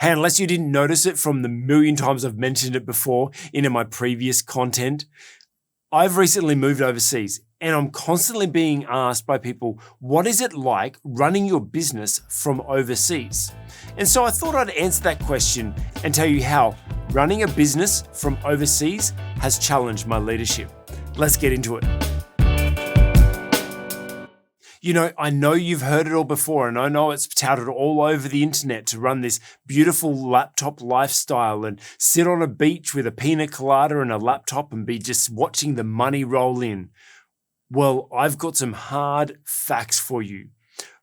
Hey, unless you didn't notice it from the million times I've mentioned it before in my previous content, I've recently moved overseas and I'm constantly being asked by people, what is it like running your business from overseas? And so I thought I'd answer that question and tell you how running a business from overseas has challenged my leadership. Let's get into it. You know, I know you've heard it all before, and I know it's touted all over the internet to run this beautiful laptop lifestyle and sit on a beach with a pina colada and a laptop and be just watching the money roll in. Well, I've got some hard facts for you.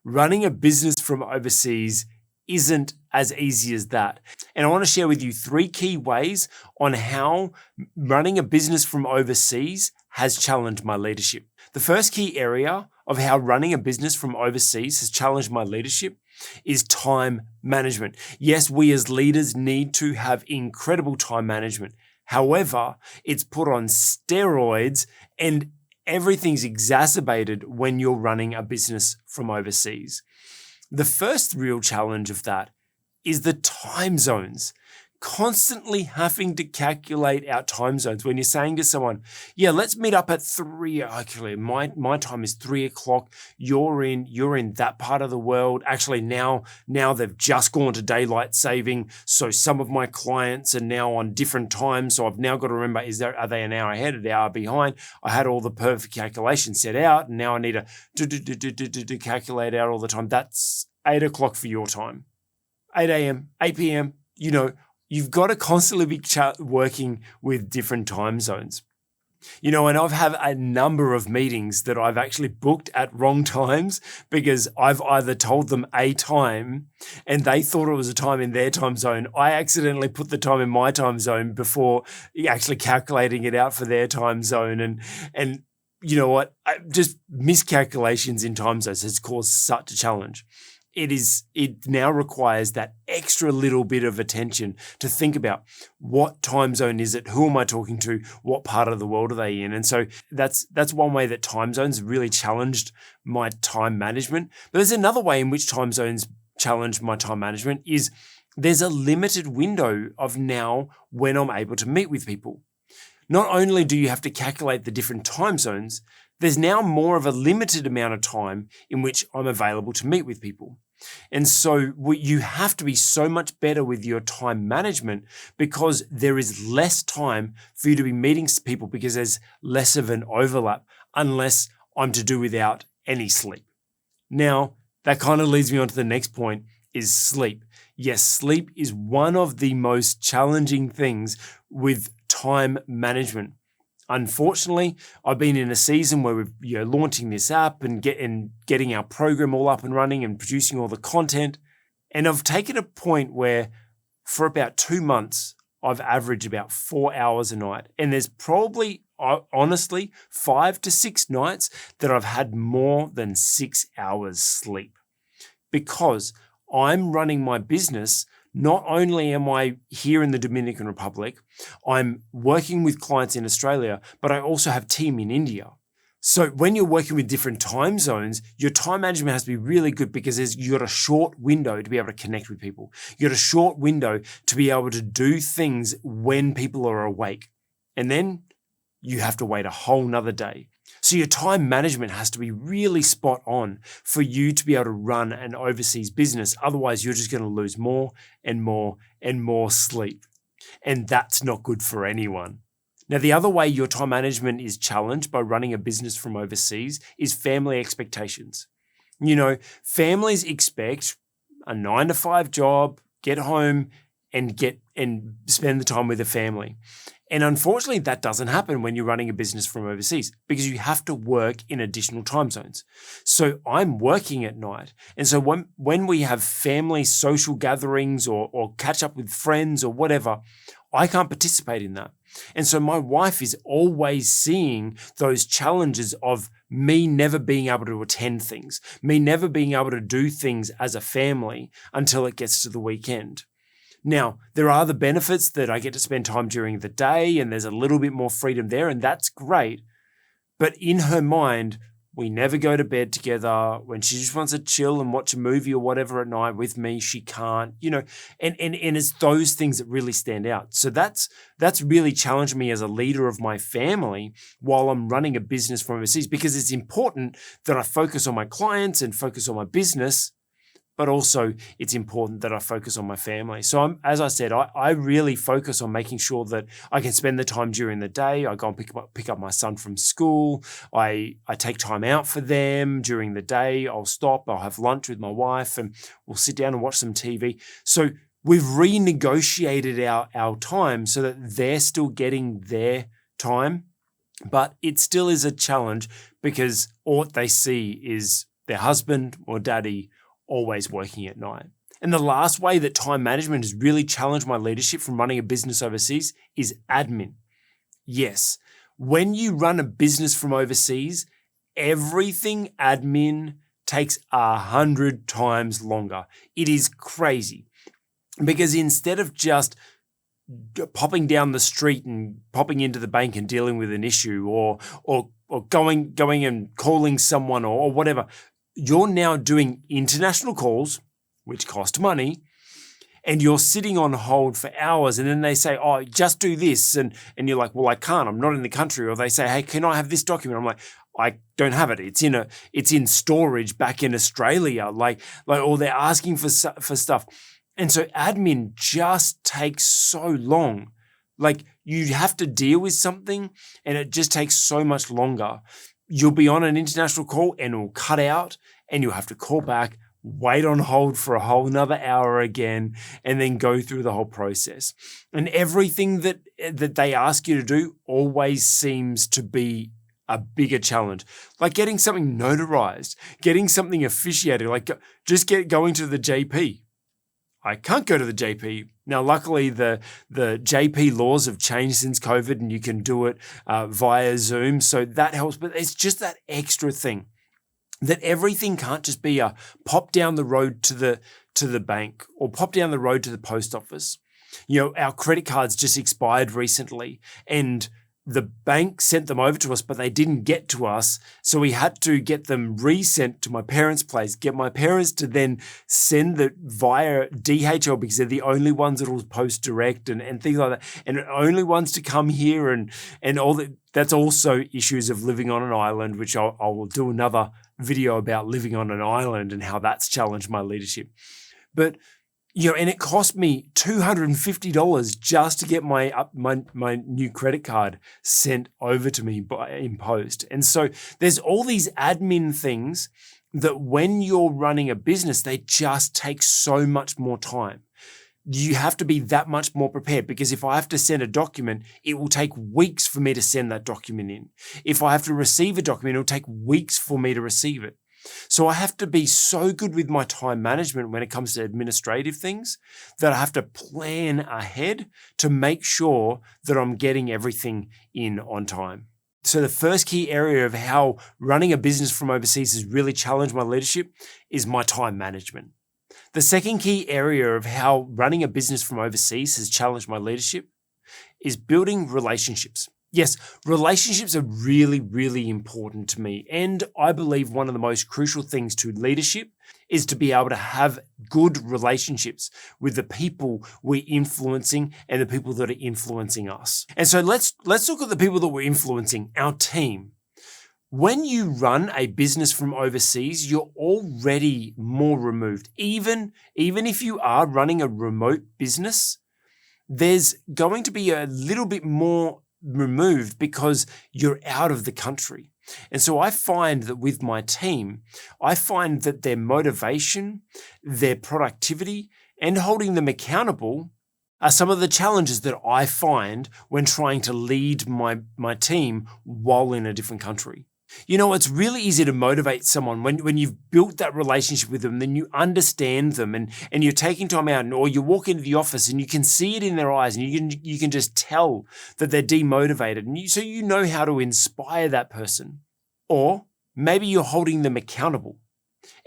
Running a business from overseas isn't as easy as that. And I want to share with you 3 key ways on how running a business from overseas has challenged my leadership. The first key area of how running a business from overseas has challenged my leadership is time management. Yes, we as leaders need to have incredible time management. However, it's put on steroids and everything's exacerbated when you're running a business from overseas. The first real challenge of that is the time zones. Constantly having to calculate our time zones. When you're saying to someone, yeah, let's meet up at 3, actually, my time is 3 o'clock. You're in that part of the world. Actually, now they've just gone to daylight saving. So some of my clients are now on different times. So I've now got to remember, are they an hour ahead, an hour behind? I had all the perfect calculations set out, and now I need to calculate out all the time. That's 8 o'clock for your time. 8 a.m., 8 p.m., you've got to constantly be working with different time zones. And I've had a number of meetings that I've actually booked at wrong times because I've either told them a time and they thought it was a time in their time zone. I accidentally put the time in my time zone before actually calculating it out for their time zone. And you know what? Just miscalculations in time zones has caused such a challenge. It now requires that extra little bit of attention to think about what time zone is it, who am I talking to, what part of the world are they in? And so that's one way that time zones really challenged my time management. But there's another way in which time zones challenge my time management is there's a limited window of now when I'm able to meet with people. Not only do you have to calculate the different time zones, there's now more of a limited amount of time in which I'm available to meet with people. And so you have to be so much better with your time management because there is less time for you to be meeting people because there's less of an overlap unless I'm to do without any sleep. Now, that kind of leads me on to the next point is sleep. Yes, sleep is one of the most challenging things with time management. Unfortunately, I've been in a season where we're launching this app and getting our program all up and running and producing all the content. And I've taken a point where for about 2 months, I've averaged about 4 hours a night. And there's probably, honestly, 5 to 6 nights that I've had more than 6 hours sleep because I'm running my business. Not only am I here in the Dominican Republic, I'm working with clients in Australia, but I also have a team in India. So when you're working with different time zones, your time management has to be really good because you've got a short window to be able to connect with people. You've got a short window to be able to do things when people are awake. And then you have to wait a whole nother day. So your time management has to be really spot on for you to be able to run an overseas business. Otherwise, you're just going to lose more and more and more sleep. And that's not good for anyone. Now, the other way your time management is challenged by running a business from overseas is family expectations. Families expect a 9-to-5 job, get home and spend the time with the family. And unfortunately, that doesn't happen when you're running a business from overseas because you have to work in additional time zones. So I'm working at night. And so when we have family social gatherings or catch up with friends or whatever, I can't participate in that. And so my wife is always seeing those challenges of me never being able to attend things, me never being able to do things as a family until it gets to the weekend. Now, there are the benefits that I get to spend time during the day and there's a little bit more freedom there, and that's great. But in her mind, We never go to bed together. When she just wants to chill and watch a movie or whatever at night with me, she can't, and it's those things that really stand out. So that's really challenged me as a leader of my family while I'm running a business from overseas, because it's important that I focus on my clients and focus on my business, but also it's important that I focus on my family. So as I said, I really focus on making sure that I can spend the time during the day. I go and pick up my son from school. I take time out for them during the day. I'll stop, I'll have lunch with my wife, and we'll sit down and watch some TV. So we've renegotiated our time so that they're still getting their time, but it still is a challenge because all what they see is their husband or daddy always working at night. And the last way that time management has really challenged my leadership from running a business overseas is admin. Yes, when you run a business from overseas, everything admin takes 100 times longer. It is crazy because instead of just popping down the street and popping into the bank and dealing with an issue or going and calling someone or whatever, you're now doing international calls, which cost money, and you're sitting on hold for hours, and then they say, oh, just do this. And you're like, well, I can't, I'm not in the country. Or they say, hey, can I have this document? I'm like, I don't have it. It's in storage back in Australia. Or they're asking for stuff. And so admin just takes so long. Like you have to deal with something and it just takes so much longer. You'll be on an international call and it'll cut out and you'll have to call back, wait on hold for a whole another hour again, and then go through the whole process. And everything that they ask you to do always seems to be a bigger challenge. Like getting something notarized, getting something officiated, like just going to the JP. I can't go to the JP. Now, luckily, the JP laws have changed since COVID and you can do it via Zoom. So that helps. But it's just that extra thing that everything can't just be a pop down the road to the bank or pop down the road to the post office. Our credit cards just expired recently and the bank sent them over to us, but they didn't get to us. So we had to get them resent to my parents' place, get my parents to then send it via DHL because they're the only ones that will post direct and things like that. And only ones to come here and all that. That's also issues of living on an island, which I will do another video about living on an island and how that's challenged my leadership. But and it cost me $250 just to get my new credit card sent over to me in post. And so there's all these admin things that when you're running a business, they just take so much more time. You have to be that much more prepared because if I have to send a document, it will take weeks for me to send that document in. If I have to receive a document, it will take weeks for me to receive it. So I have to be so good with my time management when it comes to administrative things that I have to plan ahead to make sure that I'm getting everything in on time. So the first key area of how running a business from overseas has really challenged my leadership is my time management. The second key area of how running a business from overseas has challenged my leadership is building relationships. Yes, relationships are really, really important to me. And I believe one of the most crucial things to leadership is to be able to have good relationships with the people we're influencing and the people that are influencing us. And so let's look at the people that we're influencing, our team. When you run a business from overseas, you're already more removed. Even if you are running a remote business, there's going to be a little bit more removed because you're out of the country. And so I find that with my team, I find that their motivation, their productivity, and holding them accountable are some of the challenges that I find when trying to lead my team while in a different country. It's really easy to motivate someone when you've built that relationship with them, then you understand them and you're taking time out or you walk into the office and you can see it in their eyes and you can just tell that they're demotivated. And so you know how to inspire that person. Or maybe you're holding them accountable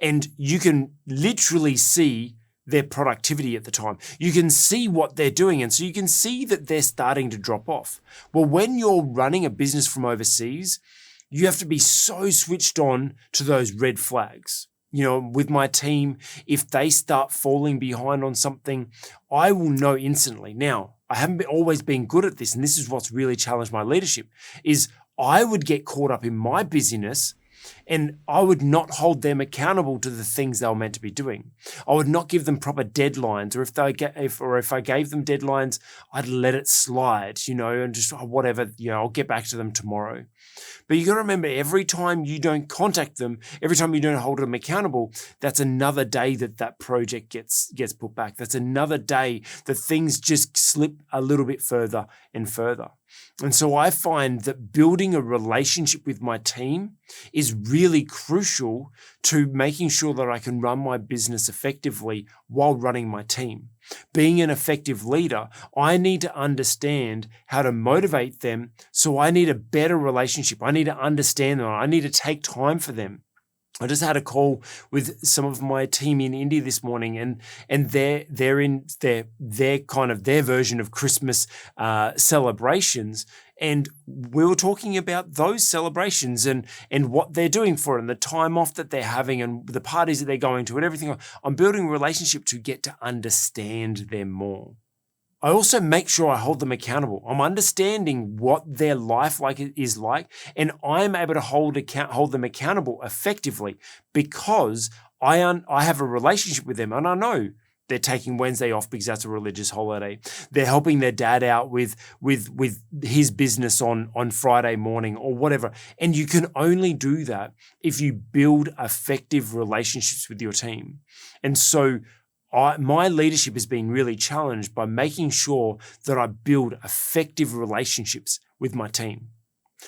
and you can literally see their productivity at the time. You can see what they're doing. And so you can see that they're starting to drop off. Well, when you're running a business from overseas, you have to be so switched on to those red flags. With my team, if they start falling behind on something, I will know instantly. Now, I haven't always been good at this, and this is what's really challenged my leadership, is I would get caught up in my busyness and I would not hold them accountable to the things they were meant to be doing. I would not give them proper deadlines, or if I gave them deadlines, I'd let it slide, and just whatever, I'll get back to them tomorrow. But you got to remember, every time you don't contact them, every time you don't hold them accountable, that's another day that project gets put back. That's another day that things just slip a little bit further and further. And so I find that building a relationship with my team is really crucial to making sure that I can run my business effectively while running my team. Being an effective leader, I need to understand how to motivate them. So I need a better relationship. I need to understand them. I need to take time for them. I just had a call with some of my team in India this morning, and they're in their kind of their version of Christmas celebrations, and we were talking about those celebrations and what they're doing for it, and the time off that they're having, and the parties that they're going to, and everything. I'm building a relationship to get to understand them more. I also make sure I hold them accountable. I'm understanding what their life is like, and I'm able to hold them accountable effectively because I have a relationship with them, and I know they're taking Wednesday off because that's a religious holiday. They're helping their dad out with his business on Friday morning or whatever. And you can only do that if you build effective relationships with your team. And so my leadership has been really challenged by making sure that I build effective relationships with my team.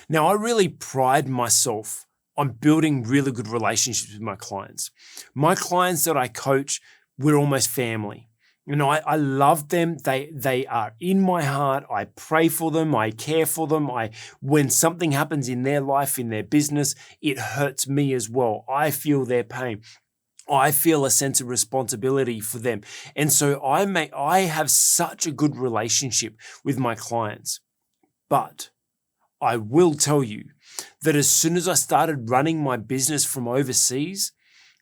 Now, I really pride myself on building really good relationships with my clients. My clients that I coach, we're almost family. I love them. They are in my heart. I pray for them. I care for them. When something happens in their life, in their business, it hurts me as well. I feel their pain. I feel a sense of responsibility for them. And so I have such a good relationship with my clients. But I will tell you that as soon as I started running my business from overseas,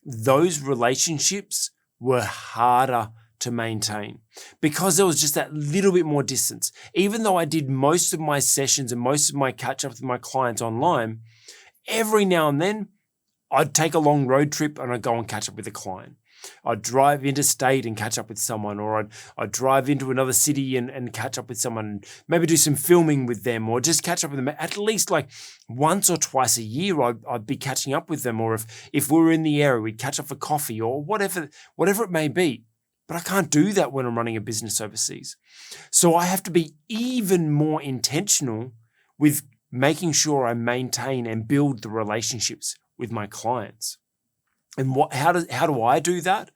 those relationships were harder to maintain because there was just that little bit more distance. Even though I did most of my sessions and most of my catch-ups with my clients online, every now and then, I'd take a long road trip and I'd go and catch up with a client. I'd drive interstate and catch up with someone, or I'd drive into another city and catch up with someone, and maybe do some filming with them, or just catch up with them at least like once or twice a year. I'd be catching up with them, or if we were in the area, we'd catch up for coffee or whatever it may be. But I can't do that when I'm running a business overseas. So I have to be even more intentional with making sure I maintain and build the relationships with my clients. And how do I do that?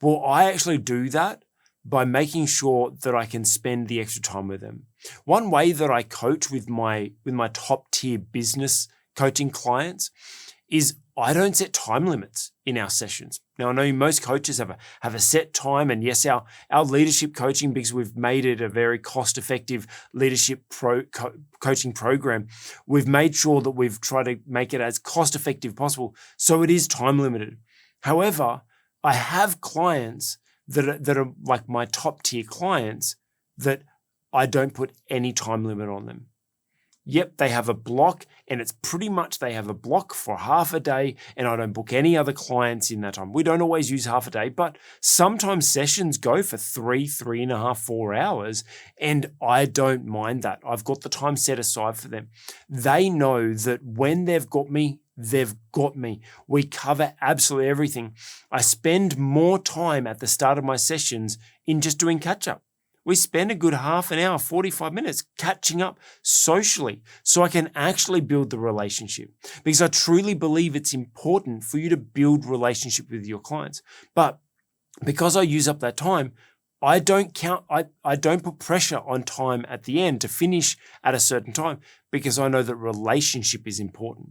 Well, I actually do that by making sure that I can spend the extra time with them. One way that I coach with my top tier business coaching clients is I don't set time limits in our sessions. Now, I know most coaches have a set time, and yes, our leadership coaching, because we've made it a very cost-effective leadership coaching program, we've made sure that we've tried to make it as cost-effective possible, so it is time limited. However, I have clients that are like my top-tier clients that I don't put any time limit on them. Yep, they have a block, and it's pretty much they have a block for half a day, and I don't book any other clients in that time. We don't always use half a day, but sometimes sessions go for 3.5, 4 hours, and I don't mind that. I've got the time set aside for them. They know that when they've got me, they've got me. We cover absolutely everything. I spend more time at the start of my sessions in just doing catch-up. We spend a good half an hour, 45 minutes catching up socially so I can actually build the relationship, because I truly believe it's important for you to build relationship with your clients. But because I use up that time, I don't put pressure on time at the end to finish at a certain time, because I know that relationship is important.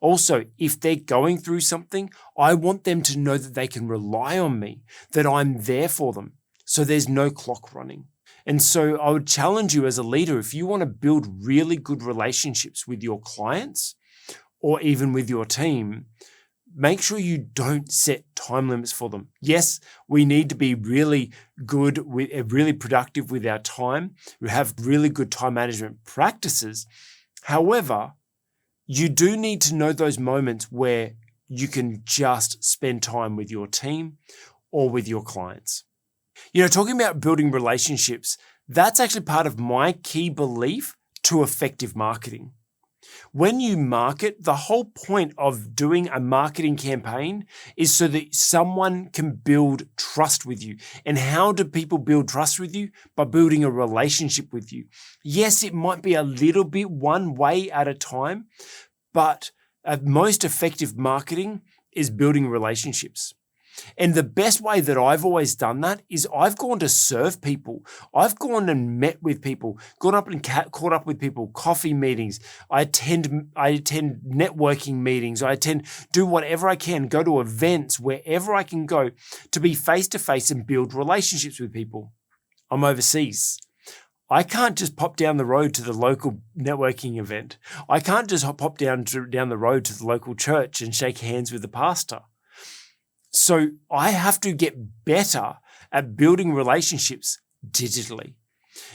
Also, if they're going through something, I want them to know that they can rely on me, that I'm there for them. So there's no clock running. And so I would challenge you as a leader, if you want to build really good relationships with your clients, or even with your team, make sure you don't set time limits for them. Yes, we need to be really good with really productive with our time. We have really good time management practices. However, you do need to know those moments where you can just spend time with your team or with your clients. Talking about building relationships, that's actually part of my key belief to effective marketing. When you market, the whole point of doing a marketing campaign is so that someone can build trust with you. And how do people build trust with you? By building a relationship with you. Yes, it might be a little bit one way at a time, but most effective marketing is building relationships. And the best way that I've always done that is I've gone to serve people. I've gone and met with people, gone up and caught up with people, coffee meetings. I attend networking meetings. do whatever I can, go to events, wherever I can go to be face-to-face and build relationships with people. I'm overseas. I can't just pop down the road to the local networking event. I can't just pop down the road to the local church and shake hands with the pastor. So I have to get better at building relationships digitally.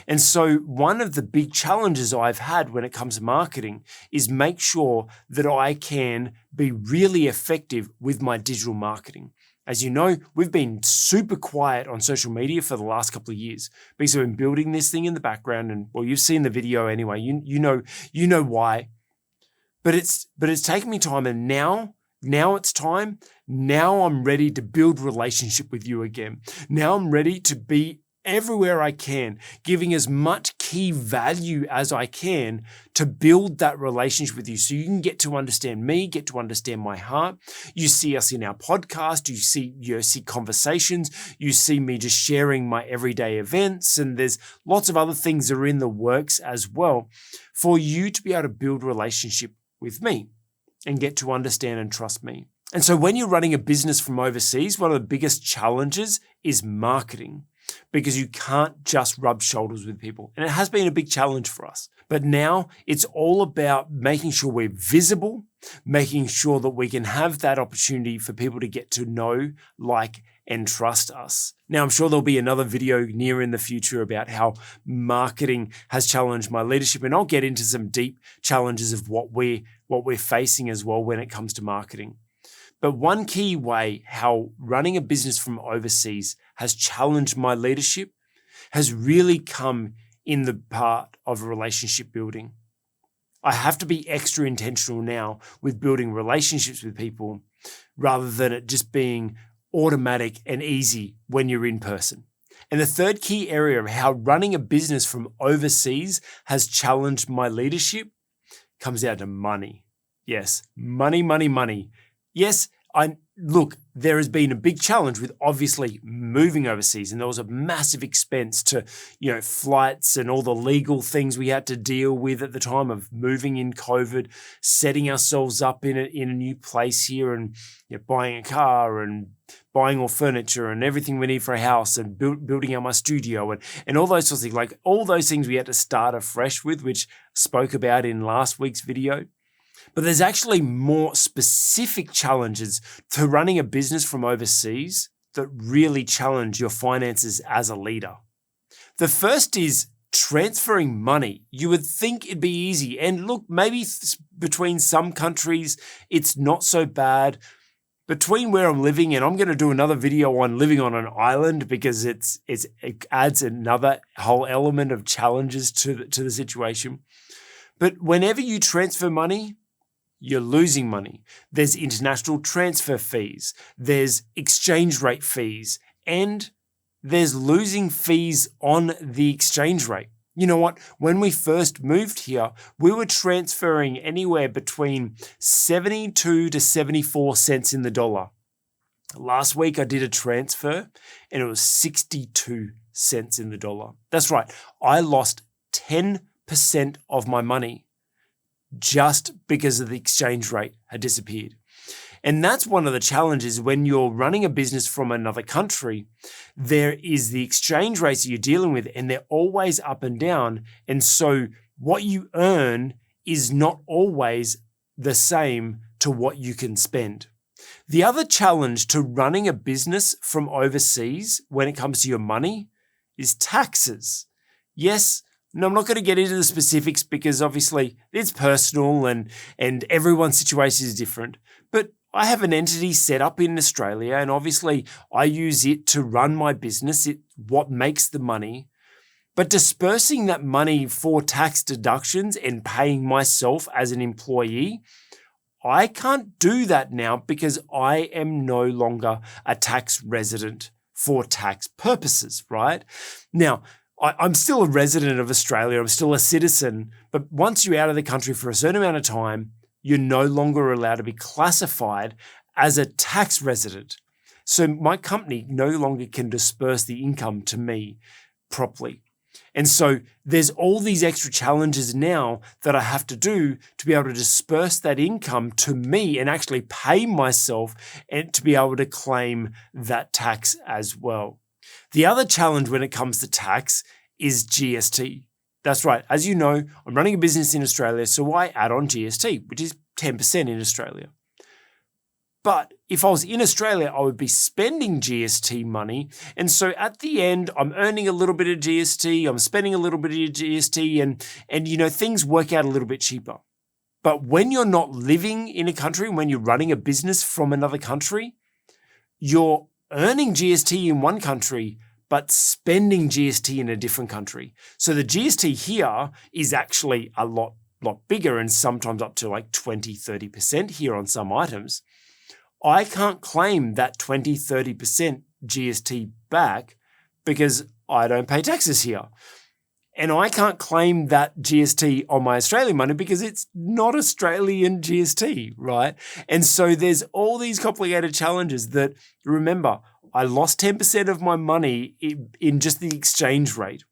And so one of the big challenges I've had when it comes to marketing is make sure that I can be really effective with my digital marketing. As you know, we've been super quiet on social media for the last couple of years because we've been building this thing in the background, and well, you've seen the video anyway. You know why. But it's taken me time, and now it's time. Now I'm ready to build relationship with you again. Now I'm ready to be everywhere I can, giving as much key value as I can to build that relationship with you so you can get to understand me, get to understand my heart. You see us in our podcast, you see conversations, you see me just sharing my everyday events, and there's lots of other things that are in the works as well for you to be able to build relationship with me and get to understand and trust me. And so when you're running a business from overseas, one of the biggest challenges is marketing, because you can't just rub shoulders with people. And it has been a big challenge for us. But now it's all about making sure we're visible, making sure that we can have that opportunity for people to get to know, like, and trust us. Now, I'm sure there'll be another video near in the future about how marketing has challenged my leadership, and I'll get into some deep challenges of what we're facing as well when it comes to marketing. But one key way how running a business from overseas has challenged my leadership has really come in the part of relationship building. I have to be extra intentional now with building relationships with people rather than it just being automatic and easy when you're in person. And the third key area of how running a business from overseas has challenged my leadership comes down to money. Yes, money. Yes, there has been a big challenge with obviously moving overseas, and there was a massive expense to, flights and all the legal things we had to deal with at the time of moving in COVID, setting ourselves up in a new place here, and buying a car and buying all furniture and everything we need for a house, and building out my studio and all those sorts of things. Like all those things we had to start afresh with, which I spoke about in last week's video. But there's actually more specific challenges to running a business from overseas that really challenge your finances as a leader. The first is transferring money. You would think it'd be easy. And look, maybe between some countries, it's not so bad. Between where I'm living, and I'm going to do another video on living on an island because it adds another whole element of challenges to the situation. But whenever you transfer money, you're losing money. There's international transfer fees, there's exchange rate fees, and there's losing fees on the exchange rate. You know what? When we first moved here, we were transferring anywhere between 72 to 74 cents in the dollar. Last week I did a transfer and it was 62 cents in the dollar. That's right. I lost 10% of my money just because of the exchange rate had disappeared. And that's one of the challenges when you're running a business from another country. There is the exchange rates that you're dealing with, and they're always up and down. And so what you earn is not always the same to what you can spend. The other challenge to running a business from overseas when it comes to your money is taxes. Yes, and I'm not going to get into the specifics because obviously it's personal and everyone's situation is different. But I have an entity set up in Australia and obviously I use it to run my business, what makes the money. But dispersing that money for tax deductions and paying myself as an employee, I can't do that now because I am no longer a tax resident for tax purposes, right? Now, I'm still a resident of Australia, I'm still a citizen, but once you're out of the country for a certain amount of time, you're no longer allowed to be classified as a tax resident. So my company no longer can disperse the income to me properly. And so there's all these extra challenges now that I have to do to be able to disperse that income to me and actually pay myself and to be able to claim that tax as well. The other challenge when it comes to tax is GST. That's right. As you know, I'm running a business in Australia, so I add on GST, which is 10% in Australia. But if I was in Australia, I would be spending GST money. And so at the end, I'm earning a little bit of GST, I'm spending a little bit of GST, and things work out a little bit cheaper. But when you're not living in a country, when you're running a business from another country, you're earning GST in one country, but spending GST in a different country. So the GST here is actually a lot bigger and sometimes up to like 20, 30% here on some items. I can't claim that 20, 30% GST back because I don't pay taxes here. And I can't claim that GST on my Australian money because it's not Australian GST, right? And so there's all these complicated challenges that, remember, I lost 10% of my money in just the exchange rate.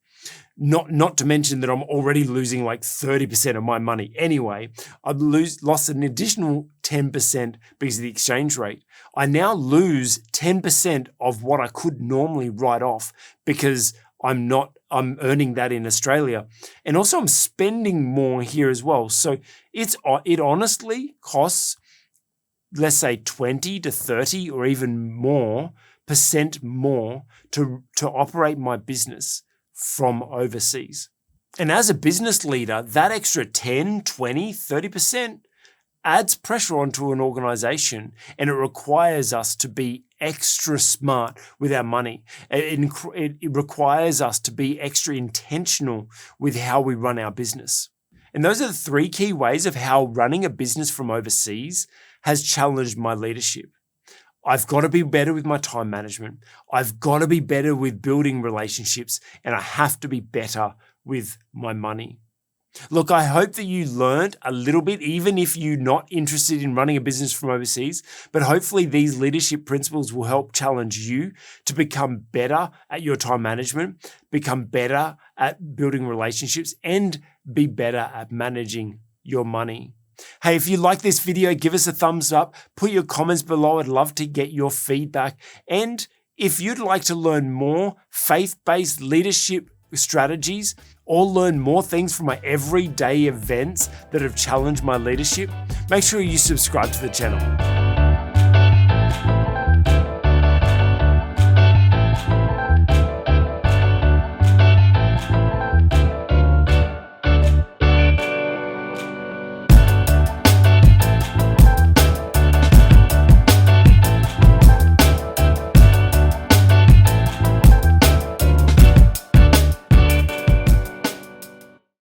Not to mention that I'm already losing like 30% of my money anyway. I've lost an additional 10% because of the exchange rate. I now lose 10% of what I could normally write off because I'm earning that in Australia. And also I'm spending more here as well. So it honestly costs, let's say 20 to 30 or even more % more to operate my business from overseas. And as a business leader, that extra 10, 20, 30% adds pressure onto an organization, and it requires us to be extra smart with our money. It requires us to be extra intentional with how we run our business. And those are the 3 key ways of how running a business from overseas has challenged my leadership. I've got to be better with my time management. I've got to be better with building relationships, and I have to be better with my money. Look, I hope that you learned a little bit, even if you're not interested in running a business from overseas, but hopefully these leadership principles will help challenge you to become better at your time management, become better at building relationships, and be better at managing your money. Hey, if you like this video, give us a thumbs up, put your comments below. I'd love to get your feedback. And if you'd like to learn more faith-based leadership strategies or learn more things from my everyday events that have challenged my leadership, make sure you subscribe to the channel.